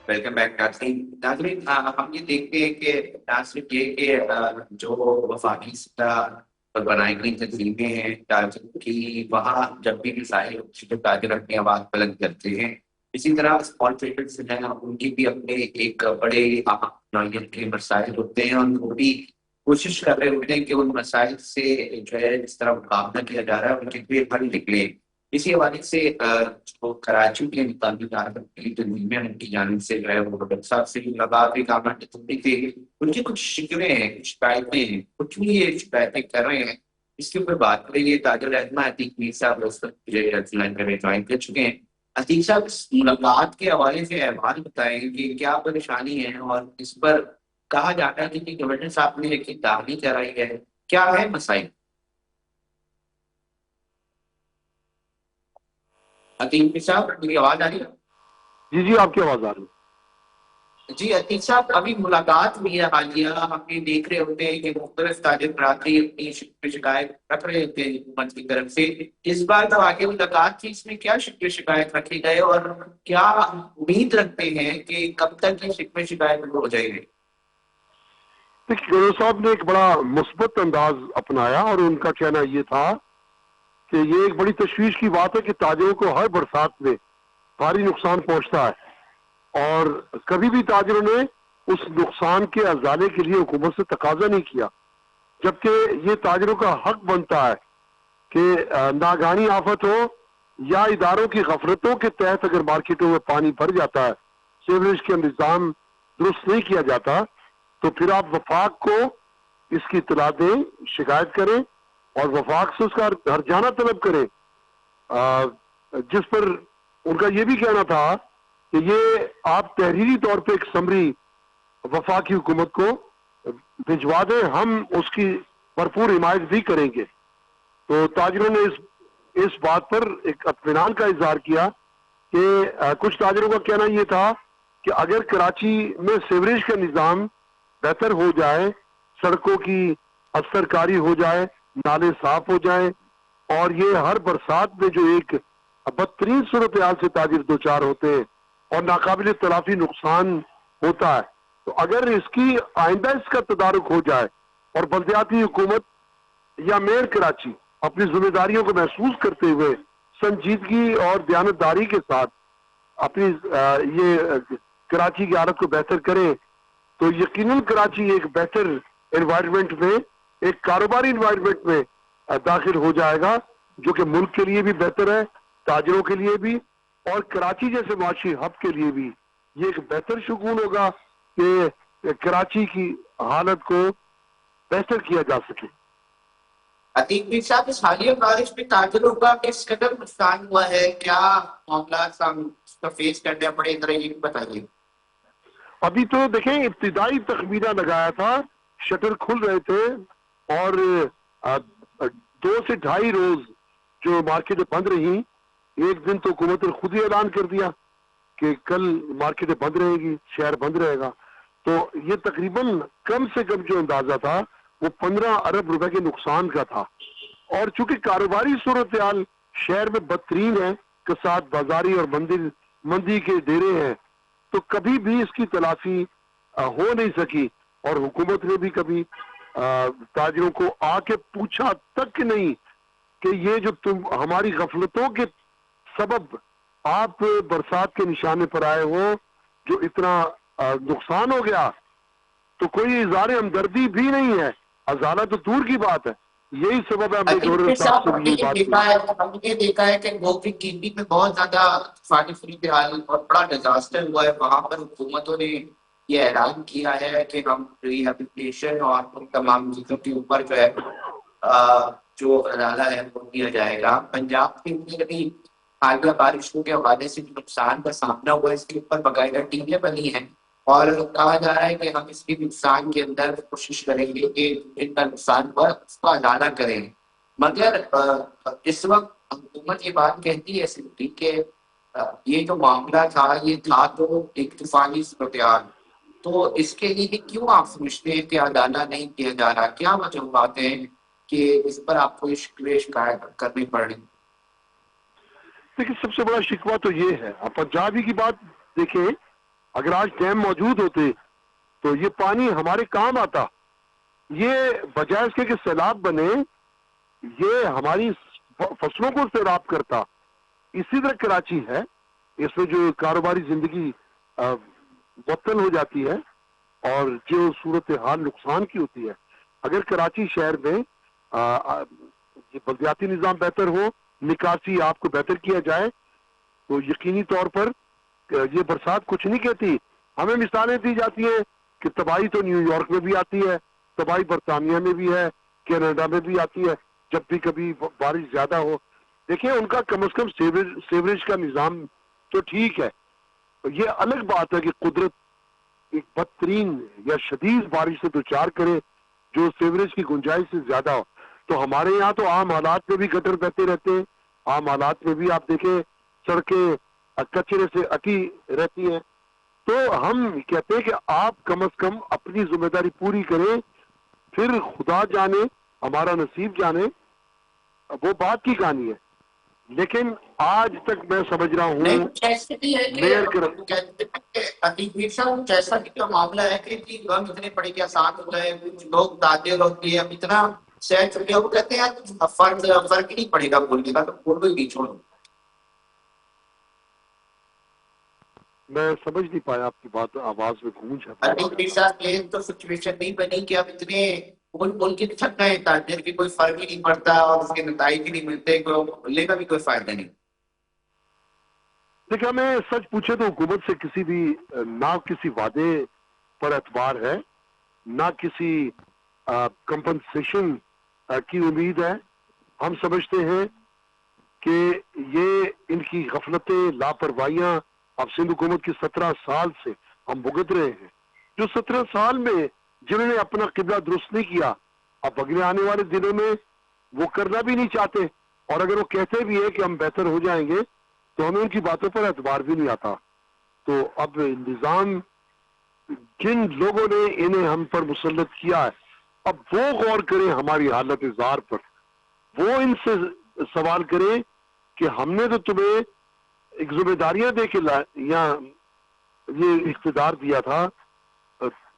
Welcome back ناظرین ہم یہ دیکھتے ہیں کہ نہ صرف یہ کہ جو وفاقی سطح پر بنائی گئی تنظیمیں ہیں تاجر کی، وہاں جب بھی مسائل تاجر اپنی آواز بلند کرتے ہیں، اسی طرح اسمال ٹریڈرز ہیں ان کی بھی اپنے ایک بڑے نوعیت کے مسائل ہوتے ہیں، اور وہ بھی کوشش کر رہے ہوتے ہیں کہ ان مسائل سے جو ہے جس طرح مقابلہ کیا جا رہا ہے ان کے لیے حل نکلے۔ اسی حوالے سے جو کراچی کے مقامی تنظیمیں ان کی جانب سے جو ہے وہ ڈاکٹر صاحب سے بھی ملاقات بھی کامنٹ تھے، ان کی کچھ شکوے ہیں، کچھ شکایتیں ہیں، کچھ بھی یہ شکایتیں کر رہے ہیں۔ اس کے اوپر بات کریں گے تاجر رہنما عتیق میر صاحب اس وقت مجھے جوائن کر چکے ہیں۔ عتیق صاحب اس ملاقات کے حوالے سے احوال بتائیں کہ کیا پریشانی ہے، اور اس پر کہا جاتا ہے کہ گورنر صاحب نے ایک تعمیل کرائی ہے، کیا ہے مسائل؟ عتیق صاحب میری آواز آ رہی ہے؟ جی جی، آپ کی آواز آ رہی ہے۔ جی عتیق صاحب، ابھی ملاقات ہوئی ہے حالیہ، ہم یہ دیکھ رہے ہوتے ہیں کہ مختلف تاجر برادری اپنی شکایت رکھ رہے ہوتے ہیں حکومت کی طرف سے۔ اس بار جو آگے ملاقات تھی اس میں کیا شکایت رکھے گئے، اور کیا امید رکھتے ہیں کہ کب تک یہ شکایت ہو جائے گی؟ گورنر صاحب نے ایک بڑا مثبت انداز اپنایا، اور ان کا کہنا یہ تھا کہ یہ ایک بڑی تشویش کی بات ہے کہ تاجروں کو ہر برسات میں بھاری نقصان پہنچتا ہے، اور کبھی بھی تاجروں نے اس نقصان کے ازالے کے لیے حکومت سے تقاضا نہیں کیا، جبکہ یہ تاجروں کا حق بنتا ہے کہ ناگہانی آفت ہو یا اداروں کی غفلتوں کے تحت اگر مارکیٹوں میں پانی بھر جاتا ہے، سیوریج کا نظام درست نہیں کیا جاتا، تو پھر آپ وفاق کو اس کی اطلاع دیں، شکایت کریں، اور وفاق سے اس کا ہرجانہ طلب کریں، جس پر ان کا یہ بھی کہنا تھا کہ یہ آپ تحریری طور پہ ایک سمری وفاقی حکومت کو بھجوا دیں، ہم اس کی بھرپور حمایت بھی کریں گے۔ تو تاجروں نے اس بات پر ایک اطمینان کا اظہار کیا کہ کچھ تاجروں کا کہنا یہ تھا کہ اگر کراچی میں سیوریج کا نظام بہتر ہو جائے، سڑکوں کی اثر کاری ہو جائے، نالے صاف ہو جائیں، اور یہ ہر برسات میں جو ایک بدترین صورتحال سے تاجر دوچار ہوتے ہیں اور ناقابل تلافی نقصان ہوتا ہے، تو اگر اس کی آئندہ اس کا تدارک ہو جائے اور بلدیاتی حکومت یا میئر کراچی اپنی ذمہ داریوں کو محسوس کرتے ہوئے سنجیدگی اور دیانتداری کے ساتھ اپنی یہ کراچی کی حالت کو بہتر کریں، تو یقیناً کراچی ایک بہتر انوائرمنٹ میں، ایک کاروباری انوائرمنٹ میں داخل ہو جائے گا، جو کہ ملک کے لیے بھی بہتر ہے، تاجروں کے لیے بھی، اور کراچی جیسے معاشی ہب کے لیے بھی یہ ایک بہتر شگون ہوگا کہ کراچی کی حالت کو بہتر کیا جا سکے۔ عتیق میر صاحب، اس حالیہ بارش میں تاجروں کا کس قدر نقصان ہوا ہے، کیا معاملات اس کا فیس کرنے پڑے، ذرا یہ بھی بتائیے۔ ابھی تو دیکھیں، ابتدائی تخمینہ لگایا تھا، شٹر کھل رہے تھے، اور 2 سے 2.5 روز جو مارکیٹیں بند رہی، ایک دن تو حکومت نے خود ہی اعلان کر دیا کہ کل مارکیٹیں بند رہے گی، شہر بند رہے گا، تو یہ تقریباً کم سے کم جو اندازہ تھا وہ 15 ارب روپے کے نقصان کا تھا۔ اور چونکہ کاروباری صورتحال شہر میں بدترین ہے، کساد بازاری اور مندی کے ڈیرے ہیں، تو کبھی بھی اس کی تلافی ہو نہیں سکی، اور حکومت نے بھی کبھی تاجروں کو آ کے پوچھا تک نہیں کہ یہ جو تم ہماری غفلتوں کے سبب آپ برسات کے نشانے پر آئے ہو، جو اتنا نقصان ہو گیا، تو کوئی اظہار ہمدردی بھی نہیں ہے، ازالہ تو دور کی بات ہے۔ یہی سبب ہے ہم نے گورنر صاحب سے بھی یہی بات کی۔ ہم نے یہ دیکھا ہے کہ گوبھی کینڈی میں بہت زیادہ فانی صورتحال اور بڑا ڈیزاسٹر ہوا ہے، وہاں پر حکومتوں نے یہ اعلان کیا ہے کہ ہم ریہیبلیٹیشن اور تمام چیزوں کے اوپر جو ہے جو ادالہ ہے وہ دیا جائے گا۔ پنجاب کے اندر بھی حالیہ بارشوں کے حوالے سے جو نقصان کا سامنا ہوا ہے، اس کے اوپر باقاعدہ ٹیمیں بنی ہیں، اور کہا جا رہا ہے کہ ہم اس کے نقصان کے اندر کوشش کریں گے کہ ان کا نقصان ہوا اس کا ادالہ کریں۔ مگر اس وقت حکومت یہ بات کہتی ہے سمپلی کہ یہ جو معاملہ تھا یہ تھا تو ایک طوفانی صورتحال، تو اس کے لیے کیوں آپ سمجھتے ہیں کہ ادالہ نہیں کیا جا رہا؟ کیا وجوہات ہیں کہ اس پر آپ کو شکایت کرنی پڑ رہی؟ لیکن سب سے بڑا شکوہ تو یہ ہے، آپ پنجابی کی بات دیکھیں، اگر آج ڈیم موجود ہوتے تو یہ پانی ہمارے کام آتا. یہ بجائے اس کے کہ سیلاب بنے یہ ہماری فصلوں کو سیراب کرتا. اسی طرح کراچی ہے, اس میں جو کاروباری زندگی معطل ہو جاتی ہے اور جو صورتحال نقصان کی ہوتی ہے. اگر کراچی شہر میں بلدیاتی نظام بہتر ہو, نکاسی آپ کو بہتر کیا جائے تو یقینی طور پر یہ برسات کچھ نہیں کہتی. ہمیں مثالیں دی جاتی ہیں کہ تباہی تو نیو یارک میں بھی آتی ہے, تباہی برطانیہ میں بھی ہے, کینیڈا میں بھی آتی ہے جب بھی کبھی بارش زیادہ ہو. دیکھیں ان کا کم از کم سیوریج کا نظام تو ٹھیک ہے. یہ الگ بات ہے کہ قدرت ایک بدترین یا شدید بارش سے دوچار کرے جو سیوریج کی گنجائش سے زیادہ ہو. تو ہمارے یہاں تو عام حالات میں بھی گٹر بہتے رہتے ہیں, عام حالات میں بھی آپ دیکھیں سڑکیں کچرے سے اٹی رہتی ہیں. تو ہم کہتے ہیں کہ آپ کم از کم اپنی ذمہ داری پوری کریں, پھر خدا جانے ہمارا نصیب جانے, وہ بات کی کہانی ہے. لیکن آج تک میں سمجھ رہا نہیں ہوں ایسے بھی ہے کہ میئر کے کہتے ہیں کہ ہمیشہ جیسا بھی کا معاملہ ہے کہ غم اتنے بڑے کے آسان ہوتا ہے, کچھ لوگ تاجر ہوتی ہے اب اتنا سہ چکے ہیں وہ کہتے ہیں یار فرق نہیں پڑے گا بولنے کا, تو بولو ہی نہیں, چھوڑو. میں سمجھ نہیں پایا آپ کی بات, آواز میں گونج ہے. تو سچویشن نہیں بنی کہ اب اتنے بول کے تھک گئے تاجر کی کوئی فرق ہی نہیں پڑتا اور اس کے نتائج بھی نہیں ملتے, لے کا بھی کوئی فائدہ نہیں. دیکھیں ہمیں سچ پوچھے تو حکومت سے کسی بھی نہ کسی وعدے پر اعتبار ہے, نہ کسی کمپنسیشن کی امید ہے. ہم سمجھتے ہیں کہ یہ ان کی غفلتیں لاپرواہیاں اب سندھ حکومت کی 17 سال سے ہم بھگت رہے ہیں. جو 17 سال میں جنہوں نے اپنا قبلہ درست نہیں کیا, اب اگلے آنے والے دنوں میں وہ کرنا بھی نہیں چاہتے, اور اگر وہ کہتے بھی ہیں کہ ہم بہتر ہو جائیں گے تو ہمیں ان کی باتوں پر اعتبار بھی نہیں آتا. تو اب نظام جن لوگوں نے انہیں ہم پر مسلط کیا ہے اب وہ غور کریں ہماری حالت زار پر, وہ ان سے سوال کریں کہ ہم نے تو تمہیں ایک ذمہ داریاں دے کے یا یہ اقتدار دیا تھا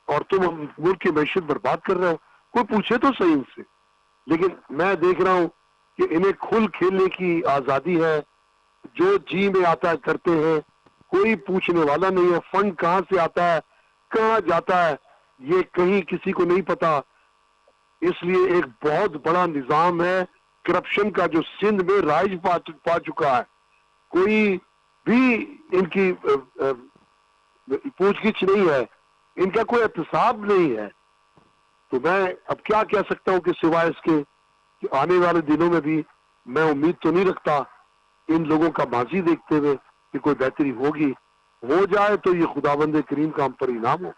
اور تم ملک کی معیشت برباد کر رہے ہو. کوئی پوچھے تو صحیح ان سے. لیکن میں دیکھ رہا ہوں کہ انہیں کھل کھیلنے کی آزادی ہے, جو جی میں آتا ہے کرتے ہیں, کوئی پوچھنے والا نہیں ہے. فنڈ کہاں سے آتا ہے کہاں جاتا ہے یہ کہیں کسی کو نہیں پتا. اس لیے ایک بہت بڑا نظام ہے کرپشن کا جو سندھ میں رائج پا چکا ہے. کوئی بھی ان کی پوچھ گچھ نہیں ہے, ان کا کوئی احتساب نہیں ہے. تو میں اب کیا کہہ سکتا ہوں کہ سوائے اس کے کہ آنے والے دنوں میں بھی میں امید تو نہیں رکھتا ان لوگوں کا ماضی دیکھتے ہوئے کہ کوئی بہتری ہوگی. ہو جائے تو یہ خداوند کریم کا ہم پر انعام ہو.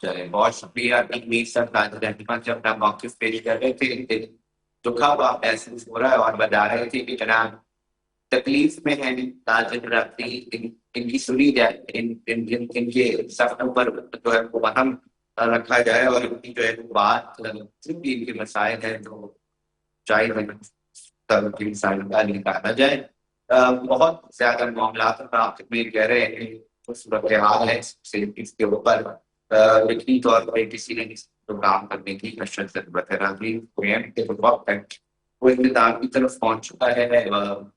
چلے بہت شکریہ میر صاحب تاجر رحمت, جب اپنا موقف پیش کر رہے تھے دکھا ہوا محسوس ہو رہا ہے, اور بتا رہے تھے کہ جناب تکلیف میں ہے تاجر رفتی, ان کی سنی جائے, ان کے سفتوں پر جو ہے وہ وہم رکھا جائے, اور ان کی جو ہے بات صرف بھی ان کے مسائل ہیں تو چاہے کی مسائل نکالا جائے. بہت زیادہ معاملات کا آپ میں کہہ رہے ہیں صورتحال ہے اس کے اوپر یقینی طور پر کسی نے کام کرنے کی اشد ضرورت ہے. وقت ہے وہ اقتدار کی طرف پہنچ چکا ہے.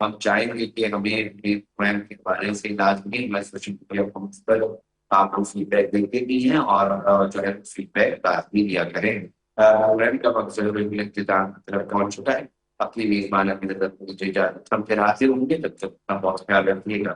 ہم چاہیں گے کہ ہمیں کے بارے سے لازمی پر آپ کو فیڈ بیک دیتے بھی ہیں, اور جو ہے فیڈ بیک لازمی دیا کریں. کا وقت ضروری اقتدار کی طرف پہنچ چکا ہے. اپنی میزبان اپنی نظر مجھے اجازت, ہم پھر حاضر ہوں گے, تب تک بہت خیال رکھیے گا.